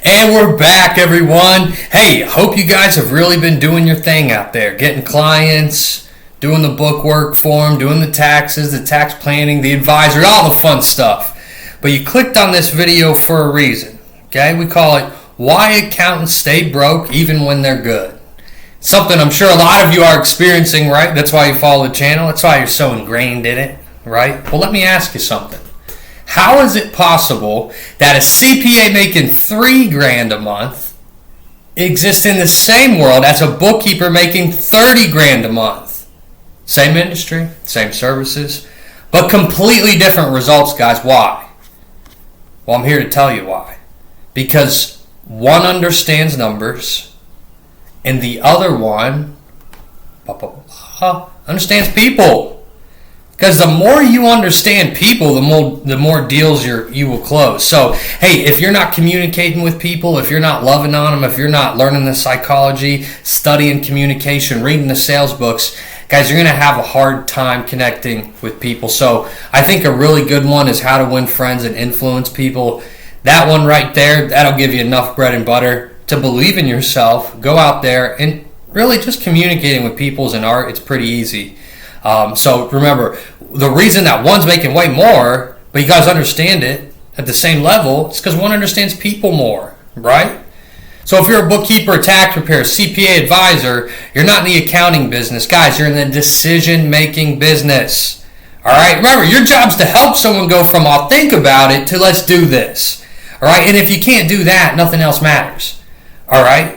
And we're back, everyone. Hey, hope you guys have really been doing your thing out there, getting clients, doing the book work for them, doing the taxes, the tax planning, the advisory, all the fun stuff. But you clicked on this video for a reason, okay? We call it Why Accountants Stay Broke Even When They're Good. Something I'm sure a lot of you are experiencing, right? That's why you follow the channel. That's why you're so ingrained in it, right? Well, let me ask you something. How is it possible that a CPA making $3,000 a month exists in the same world as a bookkeeper making $30,000 a month? Same industry, same services, but completely different results, guys. Why? Well, I'm here to tell you why. Because one understands numbers and the other one understands people. Because the more you understand people, the more deals you will close. So, hey, if you're not communicating with people, if you're not loving on them, if you're not learning the psychology, studying communication, reading the sales books, guys, you're going to have a hard time connecting with people. So I think a really good one is How to Win Friends and Influence People. That one right there, that'll give you enough bread and butter to believe in yourself. Go out there and really just communicating with people is an art. It's pretty easy. So remember, the reason that one's making way more, but you guys understand it at the same level, is because one understands people more, right? So if you're a bookkeeper, a tax preparer, CPA advisor, you're not in the accounting business. Guys, you're in the decision-making business. All right? Remember, your job's to help someone go from I'll think about it to let's do this. All right? And if you can't do that, nothing else matters. All right?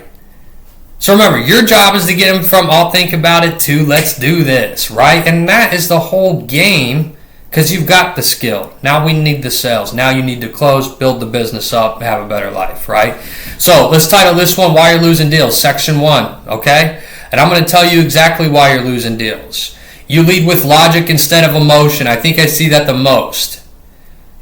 So remember, your job is to get them from I'll think about it to let's do this, right? And that is the whole game because you've got the skill. Now we need the sales. Now you need to close, build the business up, have a better life, right? So let's title this one, Why You're Losing Deals, Section 1, okay? And I'm going to tell you exactly why you're losing deals. You lead with logic instead of emotion. I think I see that the most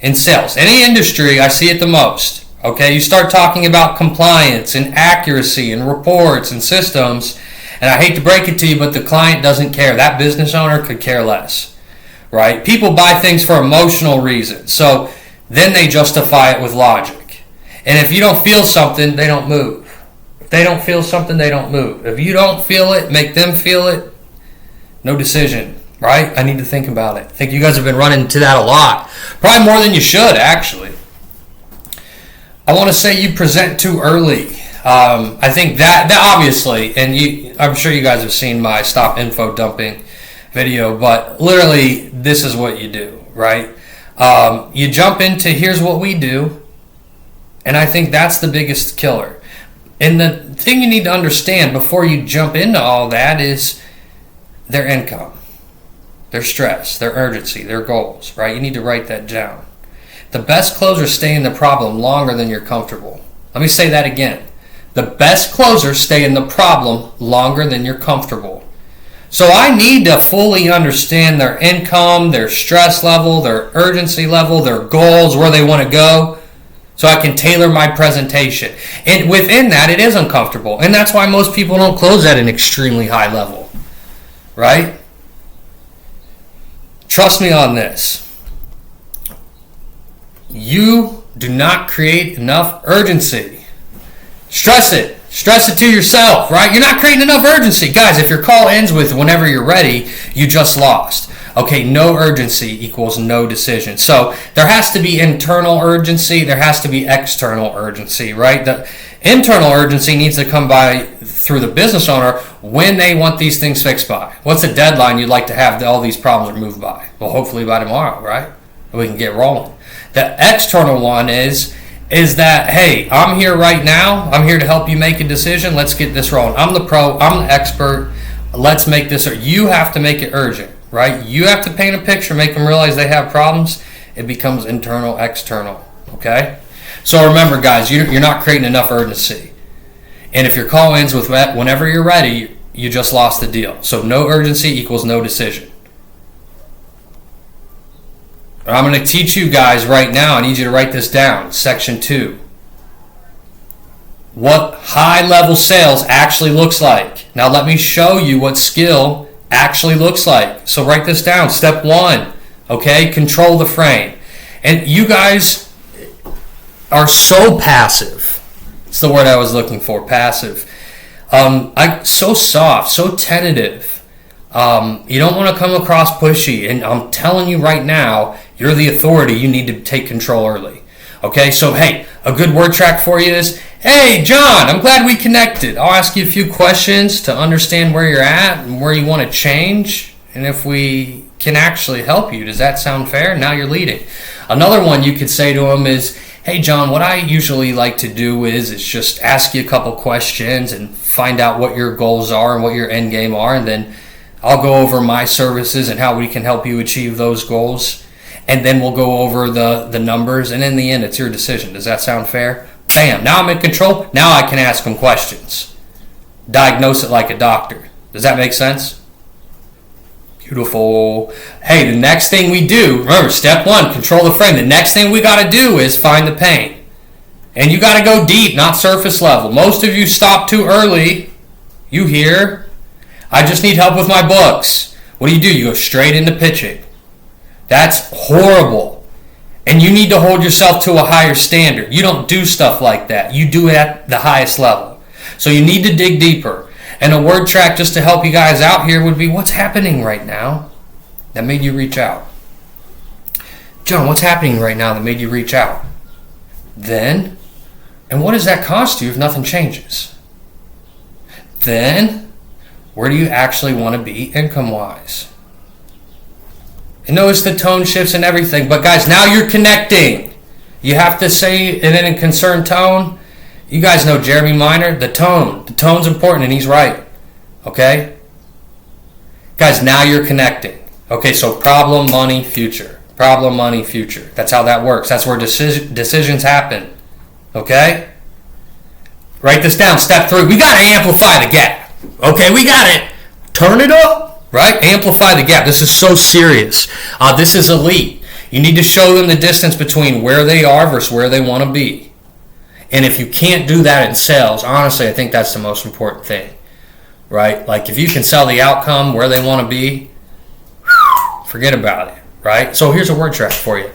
in sales. Any industry, I see it the most. Okay, you start talking about compliance and accuracy and reports and systems, and I hate to break it to you, but the client doesn't care. That business owner could care less, right? People buy things for emotional reasons, so then they justify it with logic. And if you don't feel something, they don't move. If they don't feel something, they don't move. If you don't feel it, make them feel it, no decision, right? I need to think about it. I think you guys have been running into that a lot, probably more than you should, actually. I want to say you present too early. I think that obviously, and I'm sure you guys have seen my stop info dumping video, but literally this is what you do, right? You jump into here's what we do, and I think that's the biggest killer. And the thing you need to understand before you jump into all that is their income, their stress, their urgency, their goals, right? You need to write that down. The best closers stay in the problem longer than you're comfortable. Let me say that again. The best closers stay in the problem longer than you're comfortable. So I need to fully understand their income, their stress level, their urgency level, their goals, where they want to go, so I can tailor my presentation. And within that, it is uncomfortable. And that's why most people don't close at an extremely high level, right? Trust me on this. You do not create enough urgency. Stress it. Stress it to yourself, right? You're not creating enough urgency. Guys, if your call ends with whenever you're ready, you just lost. Okay, no urgency equals no decision. So there has to be internal urgency. There has to be external urgency, right? The internal urgency needs to come by through the business owner when they want these things fixed by. What's the deadline you'd like to have all these problems removed by? Well, hopefully by tomorrow, right? We can get rolling. The external one is that, hey, I'm here right now. I'm here to help you make a decision. Let's get this rolling. I'm the pro. I'm the expert. Let's make this. You have to make it urgent, right? You have to paint a picture, make them realize they have problems. It becomes internal, external, okay? So remember, guys, you're not creating enough urgency. And if your call ends with whenever you're ready, you just lost the deal. So no urgency equals no decision. I'm going to teach you guys right now. I need you to write this down. Section 2. What high-level sales actually looks like. Now let me show you what skill actually looks like. So write this down. Step 1. Okay? Control the frame. And you guys are so passive. It's the word I was looking for, passive. So soft, so tentative. You don't want to come across pushy, and I'm telling you right now, you're the authority. You need to take control early. Okay, so hey, a good word track for you is, hey, John, I'm glad we connected. I'll ask you a few questions to understand where you're at and where you want to change, and if we can actually help you. Does that sound fair? Now you're leading. Another one you could say to him is, hey, John, what I usually like to do is just ask you a couple questions and find out what your goals are and what your end game are, and then I'll go over my services and how we can help you achieve those goals. And then we'll go over the numbers, and in the end, it's your decision. Does that sound fair? Bam, now I'm in control. Now I can ask them questions. Diagnose it like a doctor. Does that make sense? Beautiful. Hey, the next thing we do, remember, step one, control the frame. The next thing we got to do is find the pain. And you got to go deep, not surface level. Most of you stop too early. You hear? I just need help with my books. What do? You go straight into pitching. That's horrible. And you need to hold yourself to a higher standard. You don't do stuff like that. You do it at the highest level. So you need to dig deeper. And a word track just to help you guys out here would be, what's happening right now that made you reach out? John, what's happening right now that made you reach out? Then, and what does that cost you if nothing changes? Then, where do you actually want to be income-wise? And notice the tone shifts and everything. But guys, now you're connecting. You have to say it in a concerned tone. You guys know Jeremy Minor. The tone. The tone's important, and he's right. Okay? Guys, now you're connecting. Okay, so problem, money, future. Problem, money, future. That's how that works. That's where decisions happen. Okay? Write this down. Step 3. We got to amplify the gap. Okay, we got it. Turn it up. Right? Amplify the gap. This is so serious. This is elite. You need to show them the distance between where they are versus where they want to be. And if you can't do that in sales, honestly, I think that's the most important thing. Right? Like if you can sell the outcome where they want to be, forget about it. Right? So here's a word track for you.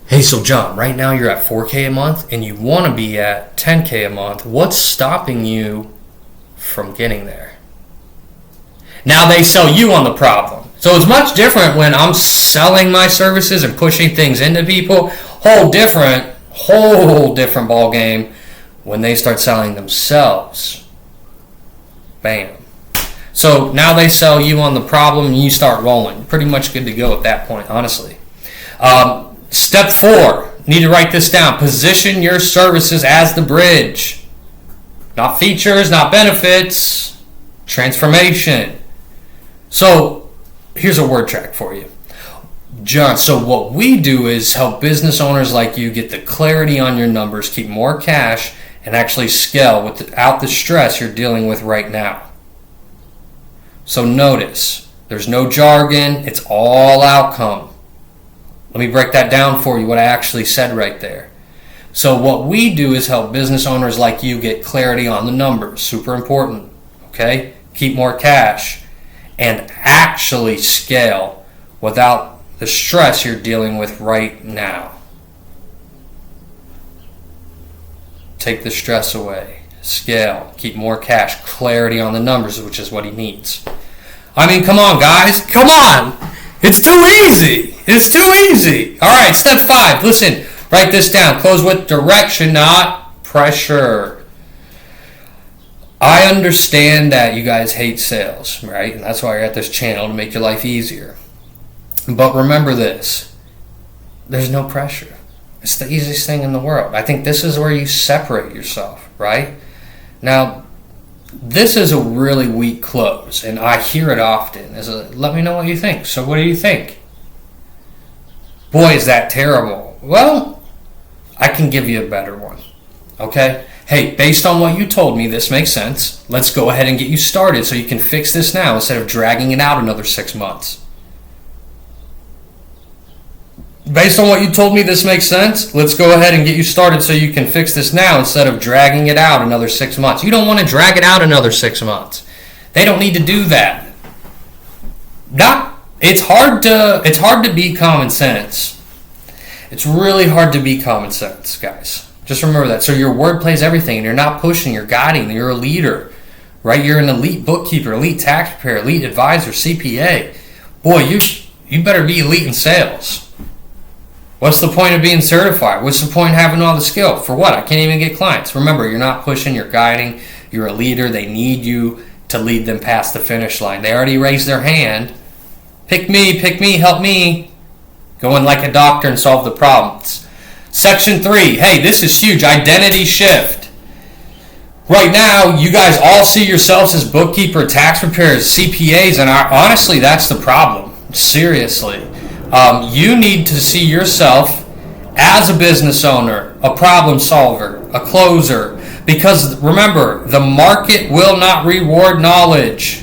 Hey, so John, right now you're at $4K a month and you want to be at $10K a month. What's stopping you from getting there? Now they sell you on the problem. So it's much different when I'm selling my services and pushing things into people. Whole different ball game when they start selling themselves. Bam. So now they sell you on the problem and you start rolling. Pretty much good to go at that point, honestly. Step 4, need to write this down. Position your services as the bridge. Not features, not benefits. Transformation. So here's a word track for you. John, so what we do is help business owners like you get the clarity on your numbers, keep more cash, and actually scale without the stress you're dealing with right now. So notice, there's no jargon, it's all outcome. Let me break that down for you, what I actually said right there. So what we do is help business owners like you get clarity on the numbers, super important, okay? Keep more cash, and actually scale without the stress you're dealing with right now. Take the stress away. Scale. Keep more cash. Clarity on the numbers, which is what he needs. I mean, come on, guys. Come on. It's too easy. It's too easy. All right, step 5. Listen, write this down. Close with direction, not pressure. I understand that you guys hate sales, right? And that's why you're at this channel, to make your life easier. But remember this. There's no pressure. It's the easiest thing in the world. I think this is where you separate yourself, right? Now, this is a really weak close, and I hear it often. Let me know what you think. So what do you think? Boy, is that terrible. Well, I can give you a better one, okay? Hey, based on what you told me, this makes sense. Let's go ahead and get you started so you can fix this now instead of dragging it out another 6 months. Based on what you told me, this makes sense. Let's go ahead and get you started so you can fix this now instead of dragging it out another 6 months. You don't want to drag it out another 6 months. They don't need to do that. It's hard to be common sense. It's really hard to be common sense, guys. Just remember that. So your word plays everything, and you're not pushing, you're guiding, you're a leader, right? You're an elite bookkeeper, elite tax preparer, elite advisor, CPA. Boy, you better be elite in sales. What's the point of being certified? What's the point of having all the skill? For what? I can't even get clients. Remember, you're not pushing, you're guiding, you're a leader. They need you to lead them past the finish line. They already raised their hand. Pick me, help me. Go in like a doctor and solve the problems. Section 3, hey, this is huge, identity shift. Right now, you guys all see yourselves as bookkeeper, tax preparers, CPAs, and honestly, that's the problem. Seriously. You need to see yourself as a business owner, a problem solver, a closer, because remember, the market will not reward knowledge.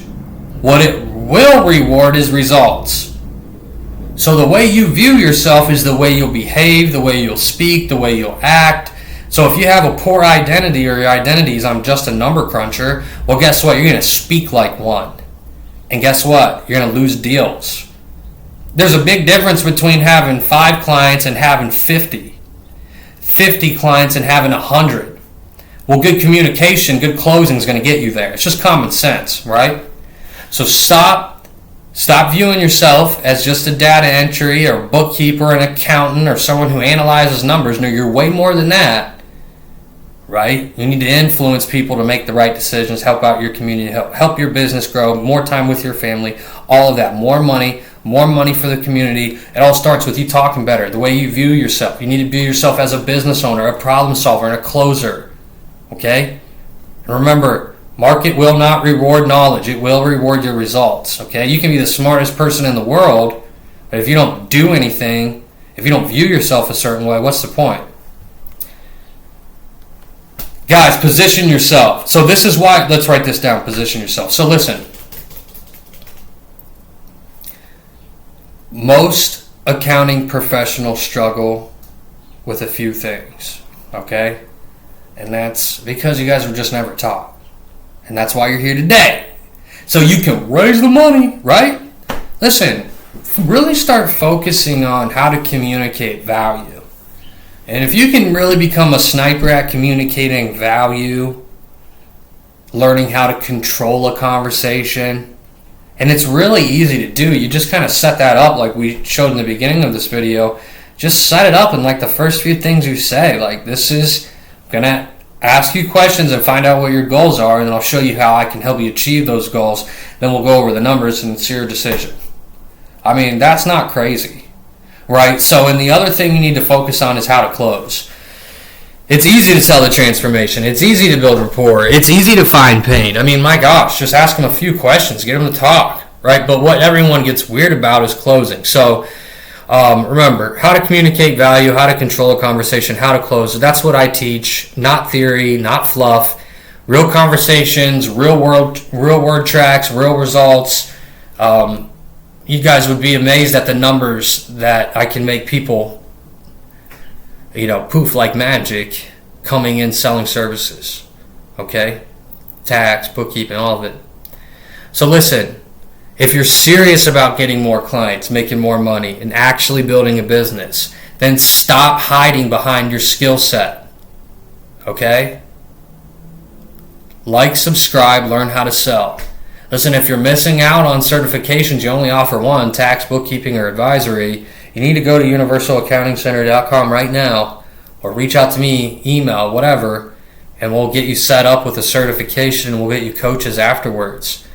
What it will reward is results. So the way you view yourself is the way you'll behave, the way you'll speak, the way you'll act. So if you have a poor identity, or your identity is I'm just a number cruncher, well, guess what? You're going to speak like one. And guess what? You're going to lose deals. There's a big difference between having 5 clients and having 50. 50 clients and having 100. Well, good communication, good closing is going to get you there. It's just common sense, right? So stop viewing yourself as just a data entry or bookkeeper, an accountant, or someone who analyzes numbers. No, you're way more than that, right? You need to influence people to make the right decisions, help out your community, help your business grow, more time with your family, all of that. More money for the community. It all starts with you talking better, the way you view yourself. You need to view yourself as a business owner, a problem solver, and a closer, okay? And remember, market will not reward knowledge. It will reward your results, okay? You can be the smartest person in the world, but if you don't do anything, if you don't view yourself a certain way, what's the point? Guys, position yourself. So this is why, let's write this down, position yourself. So listen, most accounting professionals struggle with a few things, okay? And that's because you guys were just never taught. And that's why you're here today. So you can raise the money, right? Listen, really start focusing on how to communicate value. And if you can really become a sniper at communicating value, learning how to control a conversation, and it's really easy to do. You just kind of set that up like we showed in the beginning of this video. Just set it up in like the first few things you say. Like, this is going to ask you questions and find out what your goals are, and then I'll show you how I can help you achieve those goals. Then we'll go over the numbers, and it's your decision. I mean, that's not crazy, right? So, and the other thing you need to focus on is how to close. It's easy to sell the transformation. It's easy to build rapport. It's easy to find pain. I mean, my gosh, just ask them a few questions, get them to talk, right? But what everyone gets weird about is closing. So, remember, how to communicate value, how to control a conversation, how to close. That's what I teach. Not theory, not fluff. Real conversations, real word tracks, real results. You guys would be amazed at the numbers that I can make people, poof like magic, coming in selling services. Okay? Tax, bookkeeping, all of it. So listen. If you're serious about getting more clients, making more money, and actually building a business, then stop hiding behind your skill set. Okay? Like, subscribe, learn how to sell. Listen, if you're missing out on certifications, you only offer one, tax, bookkeeping, or advisory, you need to go to universalaccountingcenter.com right now, or reach out to me, email, whatever, and we'll get you set up with a certification, and we'll get you coaches afterwards.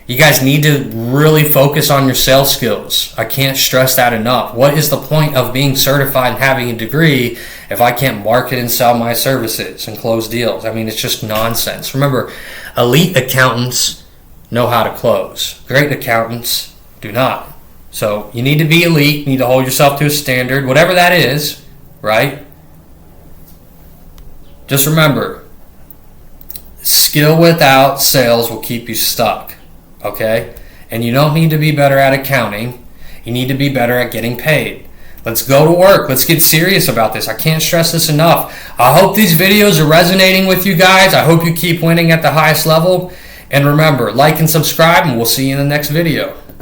You guys need to really focus on your sales skills. I can't stress that enough. What is the point of being certified and having a degree if I can't market and sell my services and close deals? I mean, it's just nonsense. Remember, elite accountants know how to close. Great accountants do not. So you need to be elite. You need to hold yourself to a standard, whatever that is, right? Just remember, skill without sales will keep you stuck. Okay? And you don't need to be better at accounting. You need to be better at getting paid. Let's go to work. Let's get serious about this. I can't stress this enough. I hope these videos are resonating with you guys. I hope you keep winning at the highest level. And remember, like and subscribe, and we'll see you in the next video.